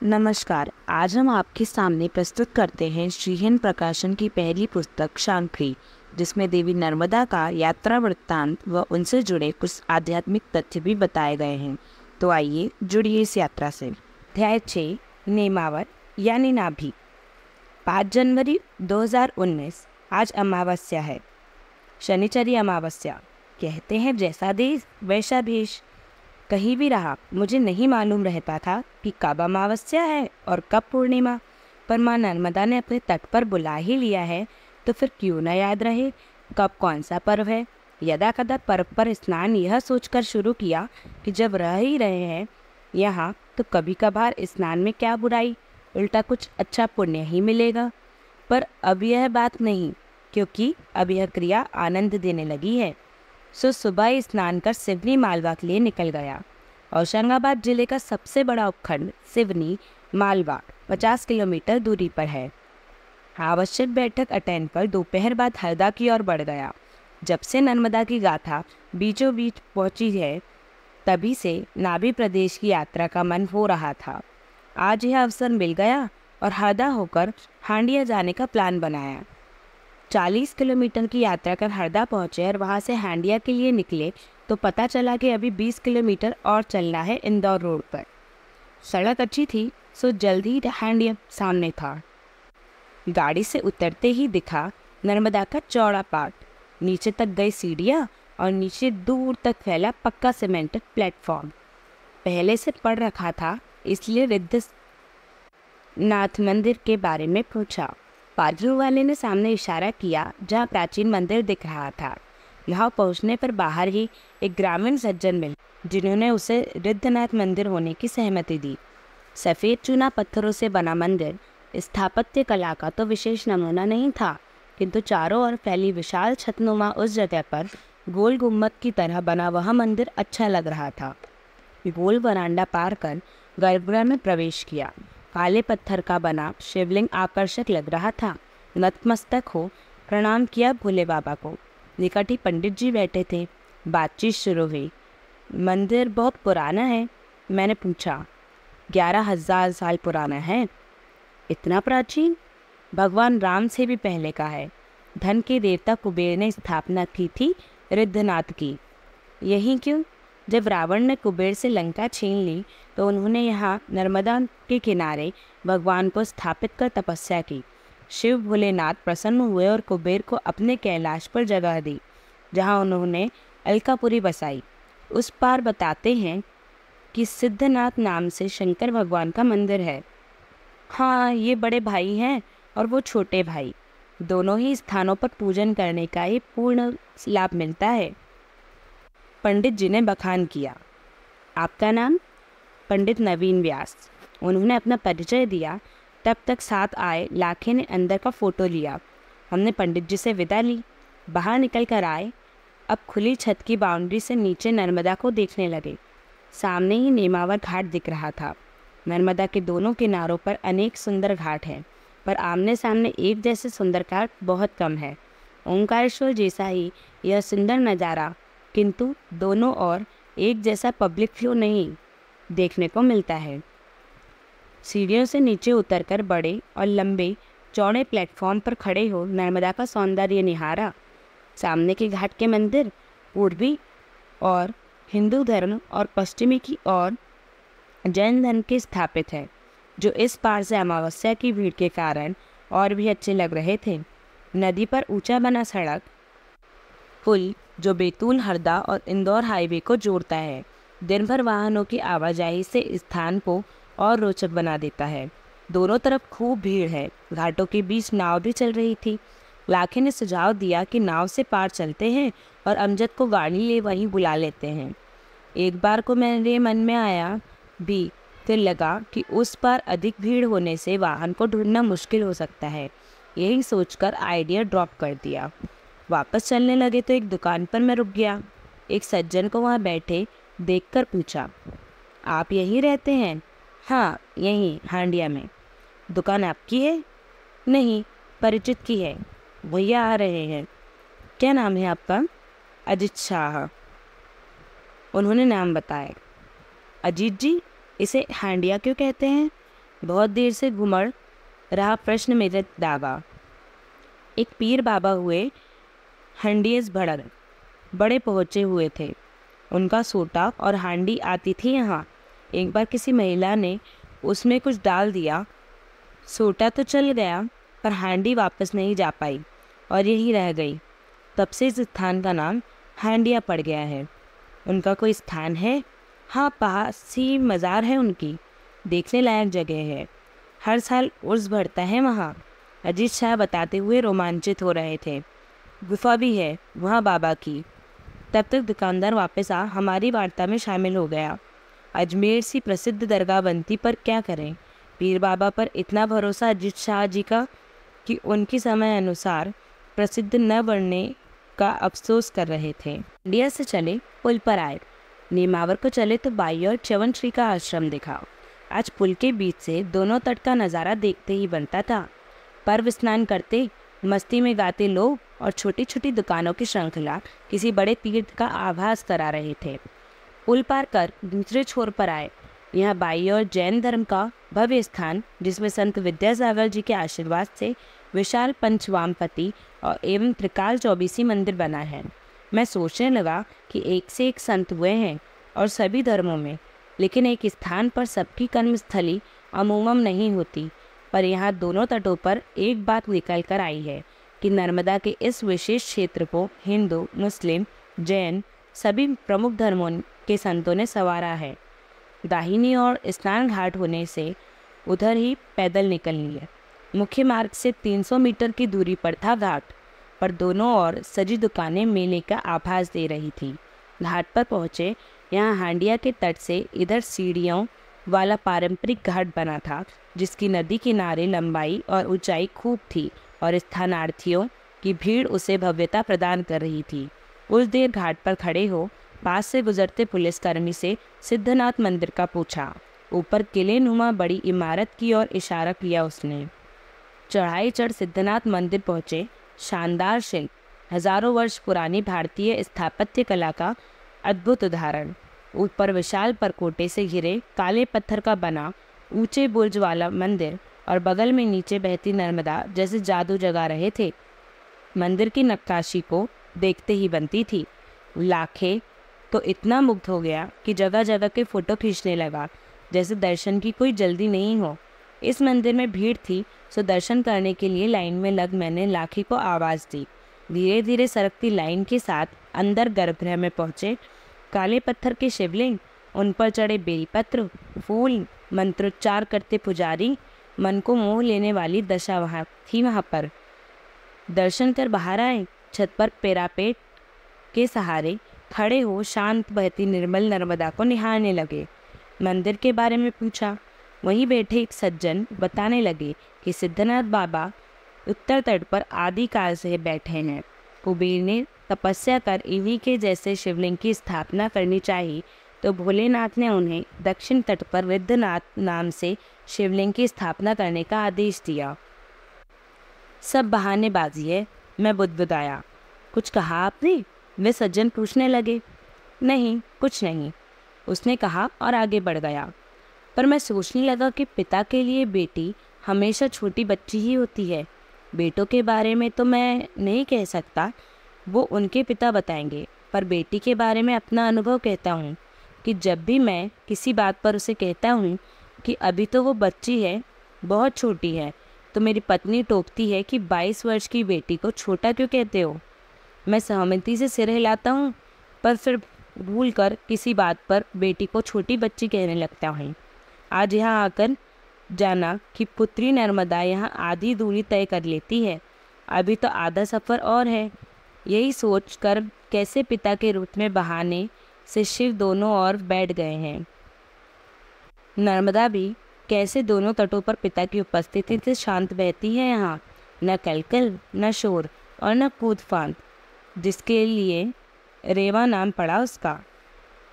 नमस्कार। आज हम आपके सामने प्रस्तुत करते हैं श्रीहिन प्रकाशन की पहली पुस्तक शांकरी, जिसमें देवी नर्मदा का यात्रा वृत्तांत व उनसे जुड़े कुछ आध्यात्मिक तथ्य भी बताए गए हैं। तो आइए जुड़िए इस यात्रा से। अध्याय 6, नेमावर यानी नाभि। 5 जनवरी 2019। आज अमावस्या है, शनिचरी अमावस्या। कहते हैं जैसा देश वैसा भेष। कहीं भी रहा, मुझे नहीं मालूम रहता था कि कब अमावस्या है और कब पूर्णिमा, पर माँ नर्मदा ने अपने तट पर बुला ही लिया है तो फिर क्यों न याद रहे कब कौन सा पर्व है। यदा कदा पर्व पर स्नान यह सोचकर शुरू किया कि जब रह ही रहे हैं यहाँ तो कभी कभार स्नान में क्या बुराई, उल्टा कुछ अच्छा पुण्य ही मिलेगा। पर अब यह बात नहीं, क्योंकि अब यह क्रिया आनंद देने लगी है। सो सुबह स्नान कर सिवनी मालवा के लिए निकल गया। होशंगाबाद जिले का सबसे बड़ा उपखंड सिवनी मालवा 50 किलोमीटर दूरी पर है। आवश्यक बैठक अटेंड कर दोपहर बाद हरदा की ओर बढ़ गया। जब से नर्मदा की गाथा बीचों बीच पहुंची है, तभी से नाभि प्रदेश की यात्रा का मन हो रहा था। आज यह अवसर मिल गया और हरदा होकर हांडिया जाने का प्लान बनाया। 40 किलोमीटर की यात्रा कर हरदा पहुंचे और वहां से हांडिया के लिए निकले तो पता चला कि अभी 20 किलोमीटर और चलना है इंदौर रोड पर। सड़क अच्छी थी, सो जल्द ही हांडिया सामने था। गाड़ी से उतरते ही दिखा नर्मदा का चौड़ा पाट, नीचे तक गई सीढ़ियाँ और नीचे दूर तक फैला पक्का सीमेंटेड प्लेटफॉर्म। पहले से पढ़ रखा था, इसलिए रिद्धनाथ मंदिर के बारे में पूछा। पादरी वाले ने सामने इशारा किया जहाँ प्राचीन मंदिर दिख रहा था। यहाँ पहुँचने पर बाहर ही एक ग्रामीण सज्जन मिले, जिन्होंने उसे रिद्धनाथ मंदिर होने की सहमति दी। सफ़ेद चूना पत्थरों से बना मंदिर स्थापत्य कला का तो विशेष नमूना नहीं था, किंतु चारों ओर फैली विशाल छतनुमा उस जगह पर गोल गुम्बद की तरह बना वह मंदिर अच्छा लग रहा था। गोल वरांडा पार कर गर्भगृह में प्रवेश किया। काले पत्थर का बना शिवलिंग आकर्षक लग रहा था। नतमस्तक हो प्रणाम किया भोले बाबा को। निकट ही पंडित जी बैठे थे। बातचीत शुरू हुई। मंदिर बहुत पुराना है, मैंने पूछा। 11,000 साल पुराना है। इतना प्राचीन? भगवान राम से भी पहले का है। धन के देवता कुबेर ने स्थापना की थी रिद्धनाथ की। यही क्यों? जब रावण ने कुबेर से लंका छीन ली तो उन्होंने यहाँ नर्मदा के किनारे भगवान को स्थापित कर तपस्या की। शिव भोलेनाथ प्रसन्न हुए और कुबेर को अपने कैलाश पर जगह दी, जहाँ उन्होंने अलकापुरी बसाई। उस पार बताते हैं कि सिद्धनाथ नाम से शंकर भगवान का मंदिर है। हाँ, ये बड़े भाई हैं और वो छोटे भाई। दोनों ही स्थानों पर पूजन करने का ही पूर्ण लाभ मिलता है। पंडित जी ने बखान किया। आपका नाम? पंडित नवीन व्यास। उन्होंने अपना परिचय दिया। तब तक साथ आए लाखे ने अंदर का फ़ोटो लिया। हमने पंडित जी से विदा ली। बाहर निकल कर आए। अब खुली छत की बाउंड्री से नीचे नर्मदा को देखने लगे। सामने ही नेमावर घाट दिख रहा था। नर्मदा के दोनों किनारों पर अनेक सुंदर घाट हैं, पर आमने सामने एक जैसे सुंदर घाट बहुत कम है। ओंकारेश्वर जैसा ही यह सुंदर नज़ारा, किंतु दोनों ओर एक जैसा पब्लिक फ्लो नहीं देखने को मिलता है। सीढ़ियों से नीचे उतरकर बड़े और लंबे चौड़े प्लेटफॉर्म पर खड़े हो नर्मदा का सौंदर्य निहारा। सामने के घाट के मंदिर पूर्वी और हिंदू धर्म और पश्चिमी की ओर जैन धर्म के स्थापित है, जो इस पार से अमावस्या की भीड़ के कारण और भी अच्छे लग रहे थे। नदी पर ऊंचा बना सड़क पुल जो बैतूल, हरदा और इंदौर हाईवे को जोड़ता है, दिन भर वाहनों की आवाजाही से स्थान को और रोचक बना देता है। दोनों तरफ खूब भीड़ है। घाटों के बीच नाव भी चल रही थी। लाखे ने सुझाव दिया कि नाव से पार चलते हैं और अमजद को गाड़ी ले वहीं बुला लेते हैं। एक बार को मेरे मन में आया भी, फिर लगा कि उस पार अधिक भीड़ होने से वाहन को ढूंढना मुश्किल हो सकता है। यही सोचकर आइडिया ड्रॉप कर दिया। वापस चलने लगे तो एक दुकान पर मैं रुक गया। एक सज्जन को वहाँ बैठे देखकर पूछा, आप यहीं रहते हैं? हाँ, यहीं हांडिया में। दुकान आपकी है? नहीं, परिचित की है। भैया आ रहे हैं। क्या नाम है आपका? अजित शाह। उन्होंने नाम बताया। अजीत जी, इसे हांडिया क्यों कहते हैं? बहुत देर से घुमड़ रहा प्रश्न मेरे दावा। एक पीर बाबा हुए हंडियस भड़र बड़े पहुँचे हुए थे। उनका सोटा और हांडी आती थी यहाँ। एक बार किसी महिला ने उसमें कुछ डाल दिया। सोटा तो चल गया पर हांडी वापस नहीं जा पाई और यही रह गई। तब से इस स्थान का नाम हांडिया पड़ गया है। उनका कोई स्थान है? हाँ, पास ही मज़ार है उनकी। देखने लायक जगह है। हर साल उर्स बढ़ता है वहाँ। अजीत शाह बताते हुए रोमांचित हो रहे थे। गुफा भी है वहाँ बाबा की। तब तक दुकानदार वापस आ हमारी वार्ता में शामिल हो गया। अजमेर सी प्रसिद्ध दरगाह बनती पर क्या करें, पीर बाबा पर इतना भरोसा अजीत शाह जी का कि उनकी समय अनुसार प्रसिद्ध न बनने का अफसोस कर रहे थे। इंडिया से चले पुल पर आए। नेमावर को चले तो बाई और च्यवन श्री का आश्रम दिखा। आज पुल के बीच से दोनों तट का नज़ारा देखते ही बनता था। पर्व स्नान करते, मस्ती में गाते लोग और छोटी छोटी दुकानों की श्रृंखला किसी बड़े तीर्थ का आभास करा रहे थे। पुल पार कर दूसरे छोर पर आए। यहाँ बाई और जैन धर्म का भव्य स्थान, जिसमें संत विद्यासागर जी के आशीर्वाद से विशाल पंचवामपति और एवं त्रिकाल चौबीसी मंदिर बना है। मैं सोचने लगा कि एक से एक संत हुए हैं और सभी धर्मों में, लेकिन एक स्थान पर सबकी कर्मस्थली अमूमन नहीं होती। पर यहाँ दोनों तटों पर एक बात निकल कर आई है कि नर्मदा के इस विशेष क्षेत्र को हिंदू, मुस्लिम, जैन सभी प्रमुख धर्मों के संतों ने संवारा है। दाहिनी ओर स्नान घाट होने से उधर ही पैदल निकल लिए। मुख्य मार्ग से 300 मीटर की दूरी पर था घाट, पर दोनों ओर सजी दुकानें मेले का आभास दे रही थी। घाट पर पहुँचे। यहाँ हांडिया के तट से इधर सीढ़ियों वाला पारंपरिक घाट बना था, जिसकी नदी किनारे लंबाई और ऊंचाई खूब थी और स्थानार्थियों की भीड़ उसे भव्यता प्रदान कर रही थी। कुछ देर घाट पर खड़े हो पास से गुजरते पुलिसकर्मी से सिद्धनाथ मंदिर का पूछा। ऊपर किले नुमा बड़ी इमारत की ओर इशारा किया उसने। चढ़ाई चढ़ सिद्धनाथ मंदिर पहुँचे। शानदार शिल्प, हजारों वर्ष पुरानी भारतीय स्थापत्य कला का अद्भुत उदाहरण। ऊपर विशाल परकोटे से घिरे काले पत्थर का बना ऊंचे बुर्ज वाला मंदिर और बगल में नीचे बहती नर्मदा जैसे जादू जगा रहे थे। मंदिर की नक्काशी को देखते ही बनती थी। लाखे तो इतना मुग्ध हो गया कि जगह जगह के फोटो खींचने लगा, जैसे दर्शन की कोई जल्दी नहीं हो। इस मंदिर में भीड़ थी, सो दर्शन करने के लिए लाइन में लग मैंने लाखी को आवाज़ दी। धीरे धीरे सरकती लाइन के साथ अंदर गर्भगृह में पहुँचे। काले पत्थर के शिवलिंग, उन पर चढ़े बेलपत्र, फूल, मंत्रोच्चार करते पुजारी, मन को मोह लेने वाली दशा वहाँ पर। दर्शन कर बाहर आए। छत पर पेरापेट के सहारे खड़े हो शांत बहती निर्मल नर्मदा को निहारने लगे। मंदिर के बारे में पूछा। वहीं बैठे एक सज्जन बताने लगे कि सिद्धनाथ बाबा उत्तर तट पर आदिकाल से बैठे हैं। कुबेर ने तपस्या कर इन्हीं के जैसे शिवलिंग की स्थापना करनी चाहिए, तो भोलेनाथ ने उन्हें दक्षिण तट पर रिद्धनाथ नाम से शिवलिंग की स्थापना करने का आदेश दिया। सब बहानेबाजी है, मैं बुदबुदाया। कुछ कहा आपने? वे सज्जन पूछने लगे। नहीं, कुछ नहीं, उसने कहा और आगे बढ़ गया। पर मैं सोचने लगा कि पिता के लिए बेटी हमेशा छोटी बच्ची ही होती है। बेटों के बारे में तो मैं नहीं कह सकता, वो उनके पिता बताएंगे, पर बेटी के बारे में अपना अनुभव कहता हूँ कि जब भी मैं किसी बात पर उसे कहता हूँ कि अभी तो वो बच्ची है, बहुत छोटी है, तो मेरी पत्नी टोकती है कि 22 वर्ष की बेटी को छोटा क्यों कहते हो। मैं सहमति से सिर हिलाता हूँ, पर फिर भूल कर किसी बात पर बेटी को छोटी बच्ची कहने लगता हूँ। आज यहाँ आकर जाना कि पुत्री नर्मदा यहाँ आधी दूरी तय कर लेती है, अभी तो आधा सफ़र और है। यही सोचकर कैसे पिता के रूप में बहाने से शिव दोनों ओर बैठ गए हैं। नर्मदा भी कैसे दोनों तटों पर पिता की उपस्थिति से शांत बहती है। यहाँ न कलकल, न शोर और न कूद फांद, जिसके लिए रेवा नाम पड़ा उसका।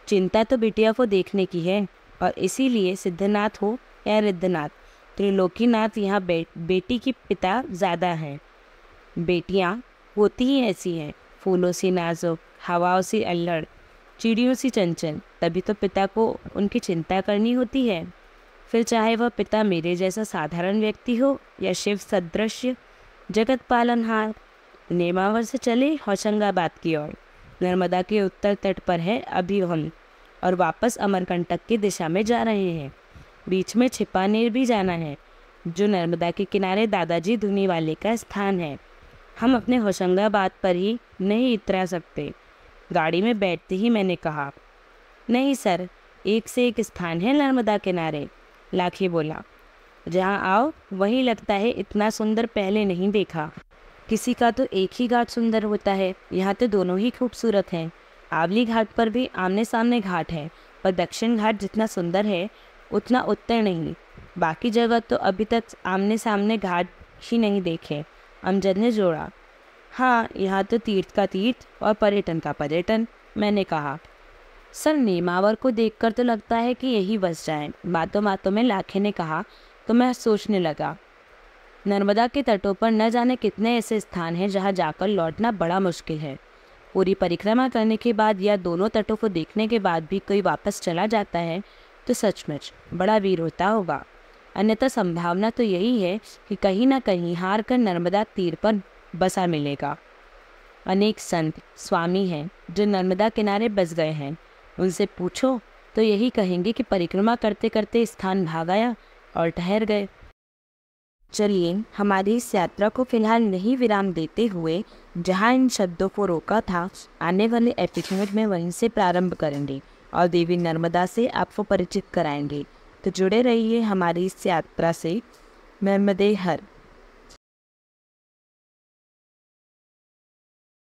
चिंता तो बिटिया को देखने की है, और इसीलिए सिद्धनाथ हो या रिद्धनाथ, त्रिलोकीनाथ यहाँ बेटी की पिता ज़्यादा हैं। बेटियाँ होती ही ऐसी हैं, फूलों सी नाजुक, हवाओं सी अल्लड़, चिड़ियों सी चंचल, तभी तो पिता को उनकी चिंता करनी होती है। फिर चाहे वह पिता मेरे जैसा साधारण व्यक्ति हो या शिव सदृश जगत पालनहार। नेमावर से चले होशंगाबाद की ओर। नर्मदा के उत्तर तट पर है अभी हम, और वापस अमरकंटक की दिशा में जा रहे हैं। बीच में छिपानेर भी जाना है, जो नर्मदा के किनारे दादाजी धुनीवाले का स्थान है। हम अपने होशंगाबाद पर ही नहीं उतरा सकते। गाड़ी में बैठते ही मैंने कहा, नहीं सर, एक से एक स्थान है नर्मदा किनारे। लाखी बोला, जहाँ आओ वहीं लगता है इतना सुंदर पहले नहीं देखा। किसी का तो एक ही घाट सुंदर होता है, यहाँ तो दोनों ही खूबसूरत हैं। आवली घाट पर भी आमने सामने घाट है, पर दक्षिण घाट जितना सुंदर है उतना उत्तर नहीं। बाकी जगह तो अभी तक आमने सामने घाट ही नहीं देखे। अमजद ने जोड़ा, हाँ यहाँ तो तीर्थ का तीर्थ और पर्यटन का पर्यटन। मैंने कहा, सर नेमावर को देखकर तो लगता है कि यही बस जाएं। बातों बातों में लाखे ने कहा तो मैं सोचने लगा, नर्मदा के तटों पर न जाने कितने ऐसे स्थान हैं जहाँ जाकर लौटना बड़ा मुश्किल है। पूरी परिक्रमा करने के बाद या दोनों तटों को देखने के बाद भी कोई वापस चला जाता है तो सचमुच बड़ा वीर होता होगा। अन्यथा संभावना तो यही है कि कहीं ना कहीं हार कर नर्मदा तीर पर बसा मिलेगा। अनेक संत स्वामी हैं जो नर्मदा किनारे बस गए हैं। उनसे पूछो तो यही कहेंगे कि परिक्रमा करते करते स्थान भाग आया और ठहर गए। चलिए हमारी इस यात्रा को फिलहाल नहीं विराम देते हुए जहाँ इन शब्दों को रोका था, आने वाले एपिसोड में वहीं से प्रारंभ करेंगे और देवी नर्मदा से आपको परिचित कराएंगे। तो जुड़े रहिए हमारी इस यात्रा से। नर्मदे हर।